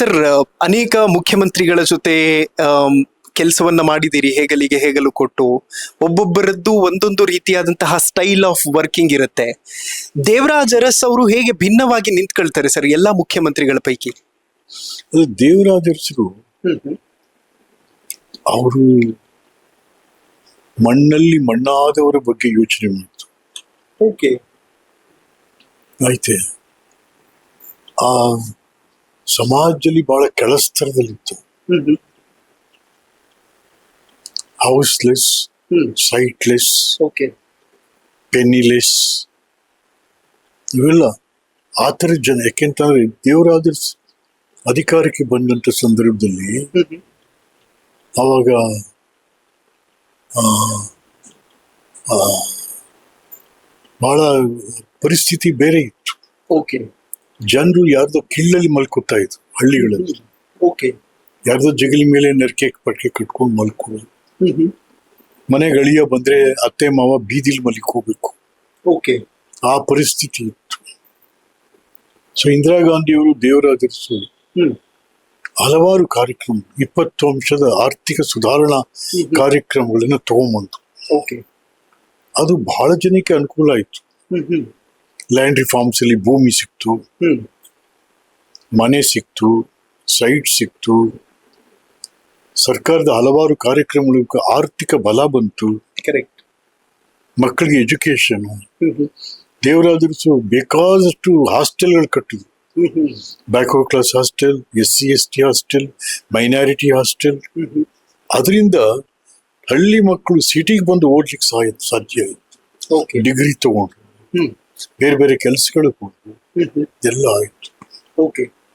Sir, ಅನೇಕ ಮುಖ್ಯಮಂತ್ರಿಗಳ ಜೊತೆ ಕೆಲಸವನ್ನ ಮಾಡಿದಿರಿ, ಹೇಗಲಿಗೆ ಹೇಗಲು ಕೊಟ್ಟು. ಒಬ್ಬೊಬ್ಬರದ್ದು ಒಂದೊಂದು ರೀತಿಯಾದಂತಹ ಸ್ಟೈಲ್ ಆಫ್ ವರ್ಕಿಂಗ್ ಇರುತ್ತೆ. ದೇವರಾಜ್ ಅರಸ್ ಅವರು ಹೇಗೆ ಭಿನ್ನವಾಗಿ ನಿಂತ್ಕೊಳ್ತಾರೆ ಸರ್ ಎಲ್ಲಾ ಮುಖ್ಯಮಂತ್ರಿಗಳ ಪೈಕಿ? ದೇವರಾಜ್ ಅರಸರು ಅವರು ಮಣ್ಣಲ್ಲಿ ಮಣ್ಣಾದವರ ಬಗ್ಗೆ ಯೋಚನೆ ಮಾಡಿದ್ರು. ಓಕೆ, ಆಯ್ತೆ. ಆ ಸಮಾಜದಲ್ಲಿ ಬಹಳ ಕೆಳಸ್ತರದಲ್ಲಿತ್ತು. ಹೌಸ್ಲೆಸ್, ಸೈಟ್ಲೆಸ್, ಪೆನ್ನಿಲೆಸ್, ಇವೆಲ್ಲ ಆ ಥರ ಜನ. ಯಾಕೆಂತಂದ್ರೆ ದೇವರಾಜ ಅಧಿಕಾರಕ್ಕೆ ಬಂದಂತ ಸಂದರ್ಭದಲ್ಲಿ ಅವಾಗ ಬಹಳ ಪರಿಸ್ಥಿತಿ ಬೇರೆ ಇತ್ತು. ಜನರು ಯಾರ್ದೋ ಕಿಳ್ಳಲ್ಲಿ ಮಲ್ಕೋತಾ ಇದ್ರು ಹಳ್ಳಿಗಳಲ್ಲಿ. ಯಾರ್ದೋ ಜಗಲಿ ಮೇಲೆ ನರಕೆ ಪಟ್ಕೆ ಕಟ್ಕೊಂಡು ಮಲ್ಕೊಳ್ಳೋದು. ಮನೆಗಳಿಯ ಬಂದ್ರೆ ಅತ್ತೆ ಮಾವ ಬೀದಿಲಿ ಮಲಿಕೋಬೇಕು. ಆ ಪರಿಸ್ಥಿತಿ ಇತ್ತು. ಸೊ ಇಂದಿರಾ ಗಾಂಧಿಯವರು ದೇವರಾಜ ಅರಸು ಹಲವಾರು ಕಾರ್ಯಕ್ರಮ, 20 ಅಂಶದ ಆರ್ಥಿಕ ಸುಧಾರಣಾ ಕಾರ್ಯಕ್ರಮಗಳನ್ನ ತಗೊಂಡ್ಬಂತು. ಅದು ಬಹಳ ಜನಕ್ಕೆ ಅನುಕೂಲ ಆಯ್ತು. ಲ್ಯಾಂಡ್ ರಿಫಾರ್ಮ್ಸ್ ಅಲ್ಲಿ ಭೂಮಿ ಸಿಕ್ತು, ಮನೆ ಸಿಕ್ತು, ಸೈಟ್ ಸಿಕ್ತು. ಸರ್ಕಾರದ ಹಲವಾರು ಕಾರ್ಯಕ್ರಮಗಳಿಗೆ ಆರ್ಥಿಕ ಬಲ ಬಂತು. ಮಕ್ಕಳಿಗೆ ಎಜುಕೇಶನ್. ದೇವರಾಜ ಅರಸು ಬೇಕಾದಷ್ಟು ಹಾಸ್ಟೆಲ್ಗಳು ಕಟ್ಟಿದ್ರು. Backward class hostel, SC/ST hostel, minority hostel. ಅದರಿಂದ ಹಳ್ಳಿ ಮಕ್ಕಳು ಸಿಟಿಗೆ ಬಂದು ಓದ್ಲಿಕ್ಕೆ ಸಾಧ್ಯ ಆಯ್ತು. ಡಿಗ್ರಿ ತಗೊಂಡ್ರು, ಬೇರೆ ಬೇರೆ ಕೆಲಸಗಳು ಹೋದ್ರು, ಎಲ್ಲ ಆಯ್ತು.